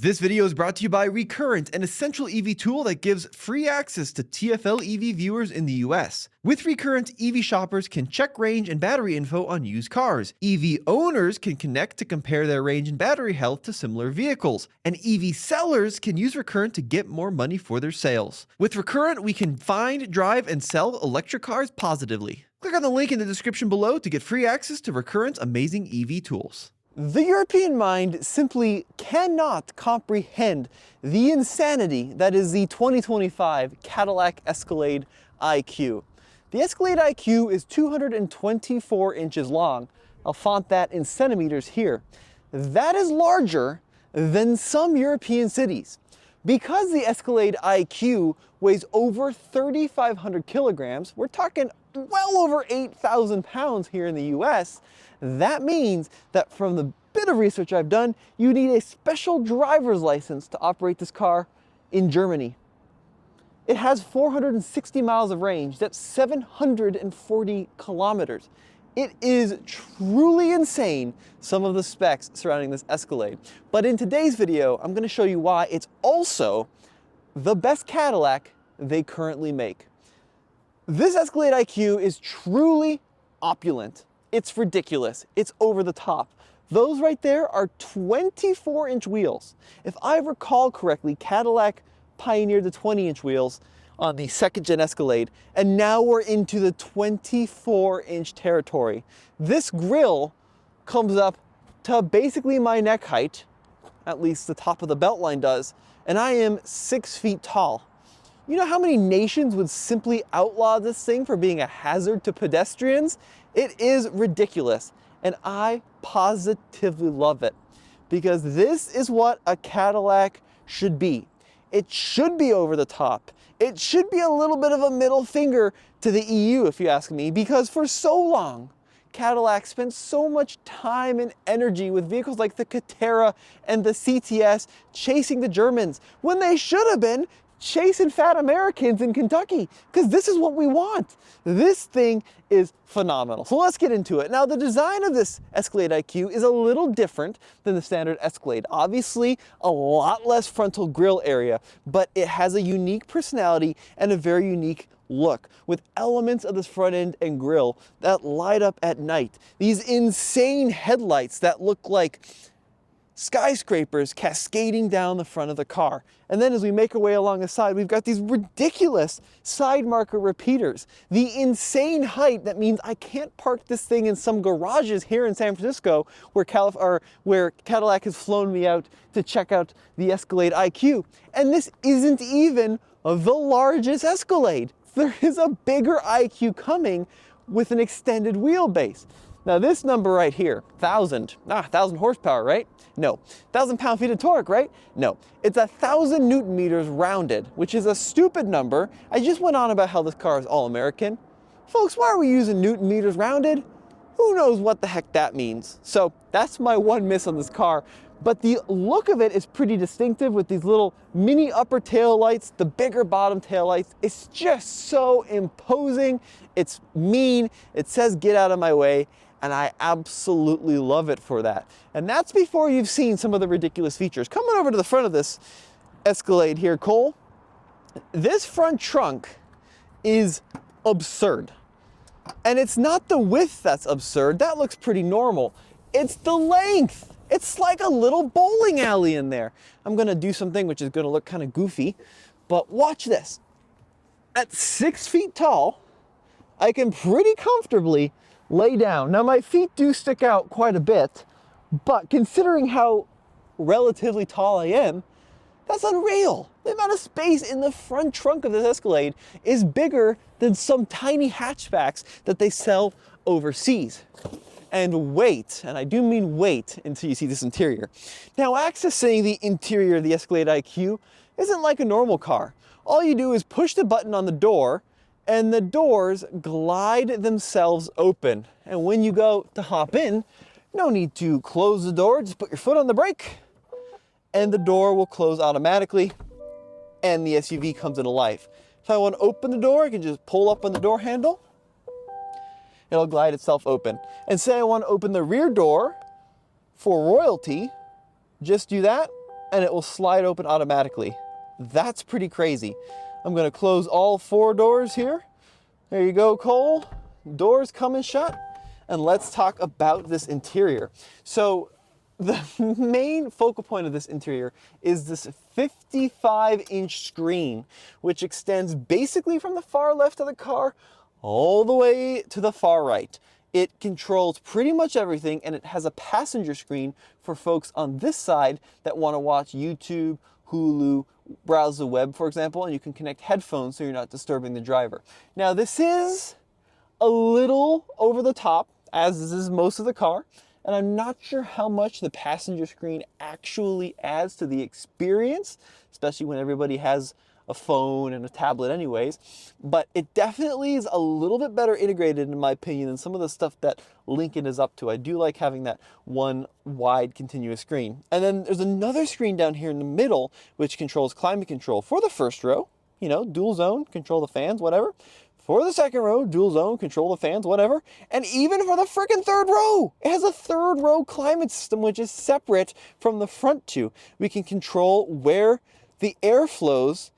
This video is brought to you by Recurrent, an essential EV tool that gives free access to TFL EV viewers in the US. With Recurrent, EV shoppers can check range and battery info on used cars. EV owners can connect to compare their range and battery health to similar vehicles. And EV sellers can use Recurrent to get more money for their sales. With Recurrent, we can find, drive, and sell electric cars positively. Click on the link in the description below to get free access to Recurrent's amazing EV tools. The European mind simply cannot comprehend the insanity that is the 2025 Cadillac Escalade IQ. The Escalade IQ is 224 inches long. I'll font that in centimeters here. That is larger than some European cities. Because the Escalade IQ weighs over 3,500 kilograms, we're talking well over 8,000 pounds here in the US, that means that from the bit of research I've done, you need a special driver's license to operate this car in Germany. It has 460 miles of range, that's 740 kilometers. It is truly insane, some of the specs surrounding this Escalade. But in today's video, I'm going to show you why it's also the best Cadillac they currently make. This Escalade IQ is truly opulent. It's ridiculous. It's over the top. Those right there are 24-inch wheels. If I recall correctly, Cadillac pioneered the 20-inch wheels on the second-gen Escalade, and now we're into the 24-inch territory. This grille comes up to basically my neck height, at least the top of the belt line does, and I am 6 feet tall. You know how many nations would simply outlaw this thing for being a hazard to pedestrians? It is ridiculous, and I positively love it because this is what a Cadillac should be. It should be over the top. It should be a little bit of a middle finger to the EU, if you ask me, because for so long, Cadillac spent so much time and energy with vehicles like the Catera and the CTS chasing the Germans when they should have been chasing fat Americans in Kentucky, because this is what we want. This thing is phenomenal. So let's get into it. Now, the design of this Escalade IQ is a little different than the standard Escalade. Obviously, a lot less frontal grille area, but it has a unique personality and a very unique look with elements of this front end and grille that light up at night. These insane headlights that look like skyscrapers cascading down the front of the car. And then as we make our way along the side, we've got these ridiculous side marker repeaters. The insane height that means I can't park this thing in some garages here in San Francisco where Cadillac has flown me out to check out the Escalade IQ. And this isn't even the largest Escalade. There is a bigger IQ coming with an extended wheelbase. Now this number right here, 1,000 horsepower, right? No. 1,000 pound-feet of torque, right? No. It's 1,000 Newton meters rounded, which is a stupid number. I just went on about how this car is all American. Folks, why are we using Newton meters rounded? Who knows what the heck that means? So that's my one miss on this car. But the look of it is pretty distinctive with these little mini upper tail lights, the bigger bottom tail lights. It's just so imposing. It's mean. It says get out of my way. And I absolutely love it for that. And that's before you've seen some of the ridiculous features. Coming over to the front of this Escalade here, Cole, this front trunk is absurd. And it's not the width that's absurd. That looks pretty normal. It's the length. It's like a little bowling alley in there. I'm gonna do something which is gonna look kind of goofy, but watch this. At 6 feet tall, I can pretty comfortably lay down. Now my feet do stick out quite a bit, but considering how relatively tall I am, that's unreal. The amount of space in the front trunk of this Escalade is bigger than some tiny hatchbacks that they sell overseas. And wait, and I do mean wait until you see this interior. Now accessing the interior of the Escalade IQ isn't like a normal car. All you do is push the button on the door and the doors glide themselves open. And when you go to hop in, no need to close the door, just put your foot on the brake and the door will close automatically and the SUV comes into life. If I want to open the door, I can just pull up on the door handle. It'll glide itself open. And say I want to open the rear door for royalty, just do that and it will slide open automatically. That's pretty crazy. I'm gonna close all 4 doors here. There you go, Cole. Doors coming shut. And let's talk about this interior. So the main focal point of this interior is this 55-inch screen, which extends basically from the far left of the car all the way to the far right. It controls pretty much everything, and it has a passenger screen for folks on this side that want to watch YouTube, Hulu, browse the web, for example, and you can connect headphones so you're not disturbing the driver. Now, this is a little over the top, as is most of the car, and I'm not sure how much the passenger screen actually adds to the experience, especially when everybody has a phone and a tablet anyways, but it definitely is a little bit better integrated, in my opinion, than some of the stuff that Lincoln is up to. I do like having that one wide continuous screen. And then there's another screen down here in the middle, which controls climate control for the first row, you know, dual zone, control the fans, whatever. For the second row, dual zone, control the fans, whatever. And even for the freaking third row, it has a third row climate system, which is separate from the front two. We can control where the air flows,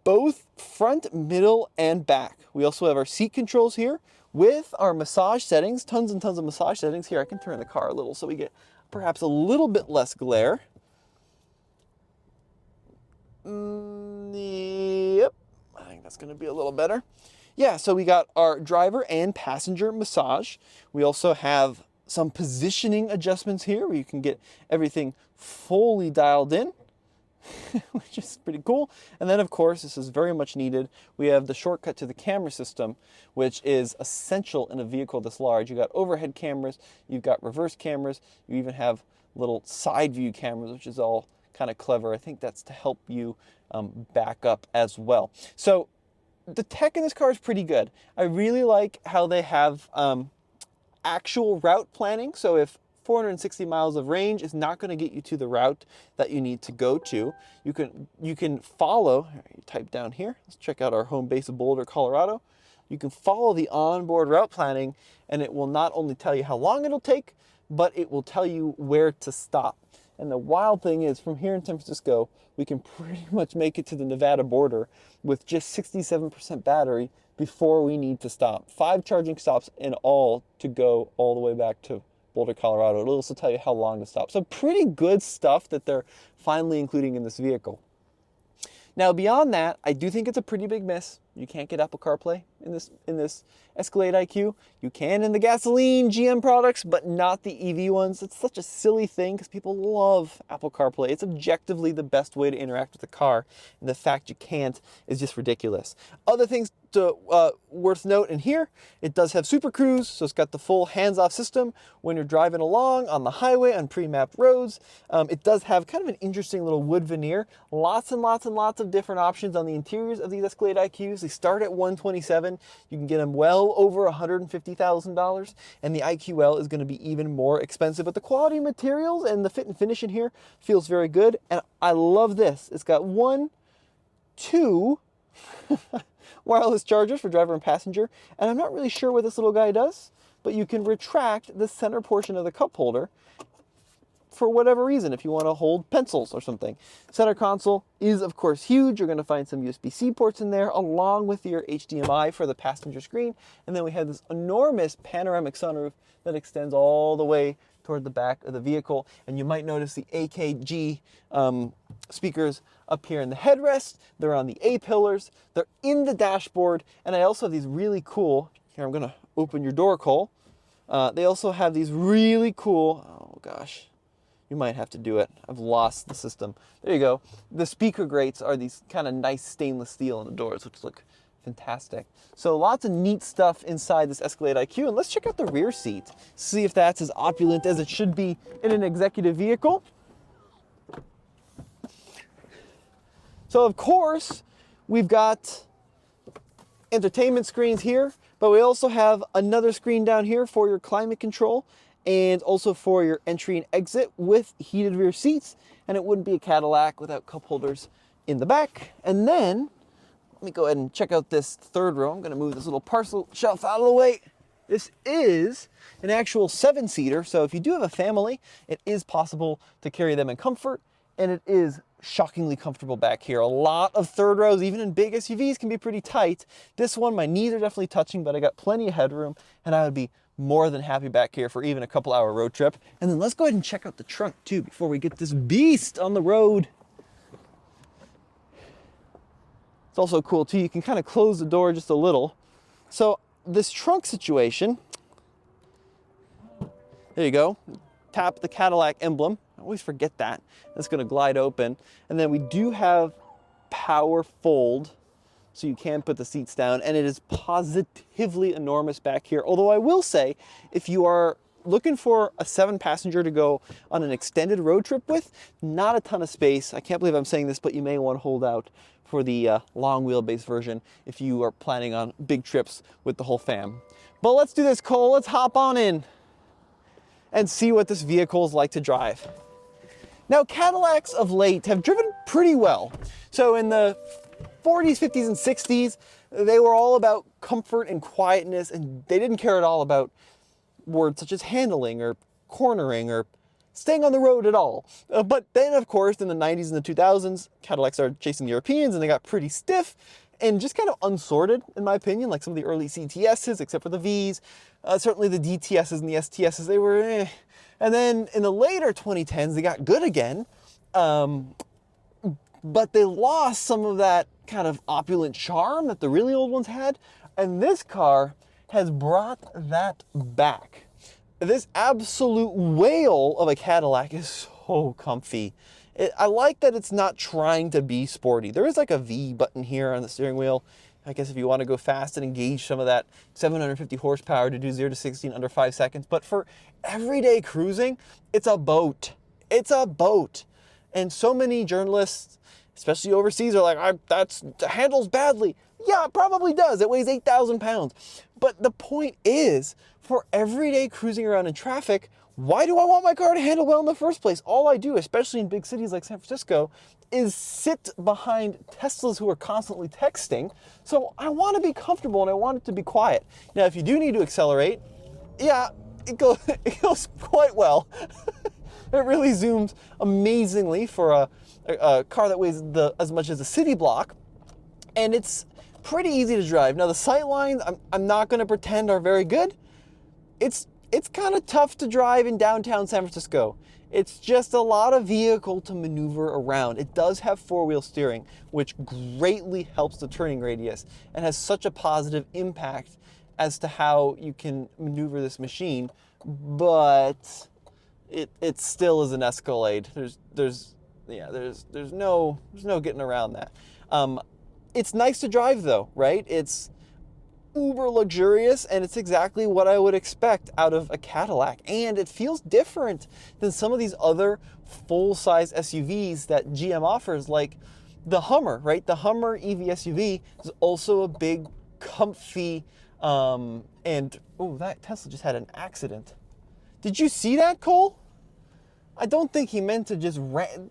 both front, middle, and back. We also have our seat controls here with our massage settings, tons and tons of massage settings. Here, I can turn the car a little so we get perhaps a little bit less glare. Yep, I think that's gonna be a little better. Yeah, so we got our driver and passenger massage. We also have some positioning adjustments here where you can get everything fully dialed in, which is pretty cool. And then, of course, this is very much needed. We have the shortcut to the camera system, which is essential in a vehicle this large. You got overhead cameras, you've got reverse cameras, you even have little side view cameras, which is all kind of clever. I think that's to help you back up as well. So the tech in this car is pretty good. I really like how they have actual route planning. So if 460 miles of range is not going to get you to the route that you need to go to, you can follow, you type down here, let's check out our home base of Boulder, Colorado. You can follow the onboard route planning, and it will not only tell you how long it'll take, but it will tell you where to stop. And the wild thing is, from here in San Francisco, we can pretty much make it to the Nevada border with just 67% battery before we need to stop. 5 charging stops in all to go all the way back to Boulder, Colorado. It'll also tell you how long to stop. So pretty good stuff that they're finally including in this vehicle. Now, beyond that, I do think it's a pretty big miss. You can't get Apple CarPlay in this Escalade IQ. You can in the gasoline GM products, but not the EV ones. It's such a silly thing because people love Apple CarPlay. It's objectively the best way to interact with the car, and the fact you can't is just ridiculous. Other things to worth note in here, it does have Super Cruise, so it's got the full hands-off system when you're driving along on the highway on pre-mapped roads. It does have kind of an interesting little wood veneer. Lots and lots and lots of different options on the interiors of these Escalade IQs. They start at $127. You can get them well over $150,000, and the IQL is going to be even more expensive. But the quality materials and the fit and finish in here feels very good, and I love this. It's got 2 wireless chargers for driver and passenger, and I'm not really sure what this little guy does, but you can retract the center portion of the cup holder for whatever reason, if you want to hold pencils or something. Center console is, of course, huge. You're going to find some USB-C ports in there, along with your HDMI for the passenger screen. And then we have this enormous panoramic sunroof that extends all the way toward the back of the vehicle. And you might notice the AKG speakers up here in the headrest. They're on the A-pillars. They're in the dashboard. And I also have these really cool, here I'm going to open your door, Cole. They also have these really cool, oh gosh, you might have to do it. I've lost the system. There you go. The speaker grates are these kind of nice stainless steel on the doors, which look fantastic. So lots of neat stuff inside this Escalade IQ. And let's check out the rear seat. See if that's as opulent as it should be in an executive vehicle. So of course, we've got entertainment screens here, but we also have another screen down here for your climate control, and also for your entry and exit with heated rear seats. And it wouldn't be a Cadillac without cup holders in the back. And then, let me go ahead and check out this third row. I'm gonna move this little parcel shelf out of the way. This is an actual 7-seater, so if you do have a family, it is possible to carry them in comfort and it is shockingly comfortable back here. A lot of third rows, even in big SUVs, can be pretty tight. This one, my knees are definitely touching, but I got plenty of headroom, and I would be more than happy back here for even a couple-hour road trip. And then let's go ahead and check out the trunk too before we get this beast on the road. It's also cool too, you can kind of close the door just a little. So this trunk situation, there you go, tap the Cadillac emblem. I always forget that. That's gonna glide open. And then we do have power fold, so you can put the seats down, and it is positively enormous back here. Although I will say, if you are looking for a 7-passenger to go on an extended road trip with, not a ton of space. I can't believe I'm saying this, but you may want to hold out for the long wheelbase version if you are planning on big trips with the whole fam. But let's do this, Cole. Let's hop on in and see what this vehicle is like to drive. Now, Cadillacs of late have driven pretty well. So in the 40s, 50s, and 60s, they were all about comfort and quietness, and they didn't care at all about words such as handling or cornering or staying on the road at all. But then, of course, in the 90s and the 2000s, Cadillacs started chasing the Europeans, and they got pretty stiff and just kind of unsorted, in my opinion, like some of the early CTSs, except for the Vs. Certainly the DTSs and the STSs, they were eh. And then in the later 2010s, they got good again, but they lost some of that kind of opulent charm that the really old ones had. And this car has brought that back. This absolute whale of a Cadillac is so comfy. I like that it's not trying to be sporty. There is like a V button here on the steering wheel. I guess if you want to go fast and engage some of that 750 horsepower to do 0 to 60 in under 5 seconds. But for everyday cruising, it's a boat. It's a boat. And so many journalists, especially overseas, are like, that handles badly. Yeah, it probably does. It weighs 8,000 pounds. But the point is, for everyday cruising around in traffic, why do I want my car to handle well in the first place? All I do, especially in big cities like San Francisco, is sit behind Teslas who are constantly texting. So I want to be comfortable and I want it to be quiet. Now, if you do need to accelerate, yeah, it goes quite well. It really zooms amazingly for a car that weighs as much as a city block. And it's pretty easy to drive. Now, the sight lines, I'm not going to pretend are very good. It's kind of tough to drive in downtown San Francisco. It's just a lot of vehicle to maneuver around. It does have 4-wheel steering, which greatly helps the turning radius and has such a positive impact as to how you can maneuver this machine. But it still is an Escalade. There's no getting around that. It's nice to drive though, right? It's uber luxurious, and it's exactly what I would expect out of a Cadillac. And it feels different than some of these other full-size SUVs that GM offers, like the Hummer, right? The Hummer EV SUV is also a big, comfy, and oh, that Tesla just had an accident. Did you see that, Cole? I don't think he meant to just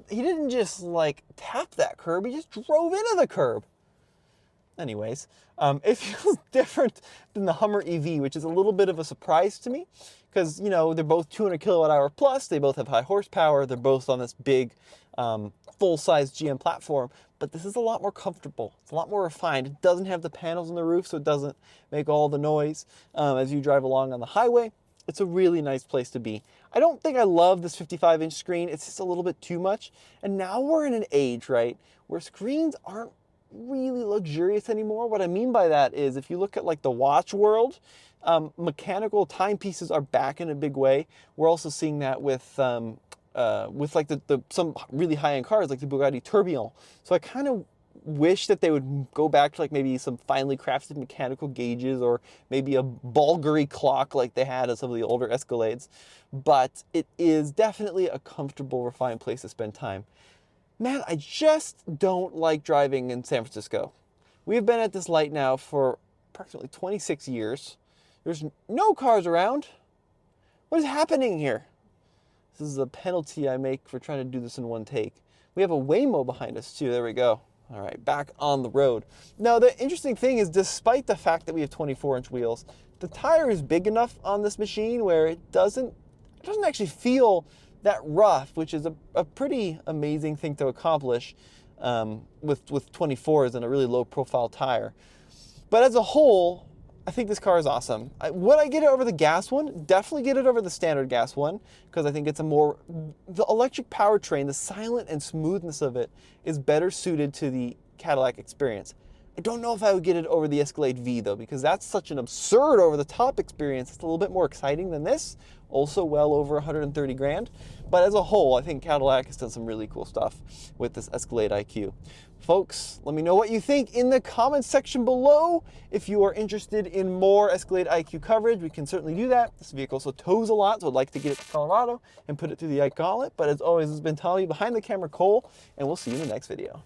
he didn't just like tap that curb, he just drove into the curb. Anyways, it feels different than the Hummer EV, which is a little bit of a surprise to me because, you know, they're both 200 kilowatt hour plus, they both have high horsepower, they're both on this big full-size GM platform, but this is a lot more comfortable. It's a lot more refined. It doesn't have the panels on the roof, so it doesn't make all the noise as you drive along on the highway. It's a really nice place to be. I don't think I love this 55-inch screen. It's just a little bit too much. And now we're in an age, right, where screens aren't really luxurious anymore. What I mean by that is if you look at like the watch world, mechanical timepieces are back in a big way. We're also seeing that with like some really high-end cars like the Bugatti Tourbillon. So I kind of wish that they would go back to like maybe some finely crafted mechanical gauges or maybe a Bulgari clock like they had on some of the older Escalades. But it is definitely a comfortable, refined place to spend time. Man, I just don't like driving in San Francisco. We've been at this light now for approximately 26 years. There's no cars around. What is happening here? This is a penalty I make for trying to do this in one take. We have a Waymo behind us too. There we go. All right, back on the road. Now, the interesting thing is, despite the fact that we have 24-inch wheels, the tire is big enough on this machine where it doesn't actually feel that rough, which is a pretty amazing thing to accomplish with 24s and a really low profile tire. But as a whole, I think this car is awesome. Would I get it over the gas one? Definitely get it over the standard gas one, because I think it's the electric powertrain, the silent and smoothness of it is better suited to the Cadillac experience. I don't know if I would get it over the Escalade V though, because that's such an absurd over-the-top experience. It's a little bit more exciting than this, also well over 130 grand. But as a whole, I think Cadillac has done some really cool stuff with this Escalade IQ. Folks, let me know what you think in the comments section below. If you are interested in more Escalade IQ coverage, we can certainly do that. This vehicle also tows a lot, so I'd like to get it to Colorado and put it through the Ike Gauntlet. But as always, it's been Tommy behind the camera, Cole, and we'll see you in the next video.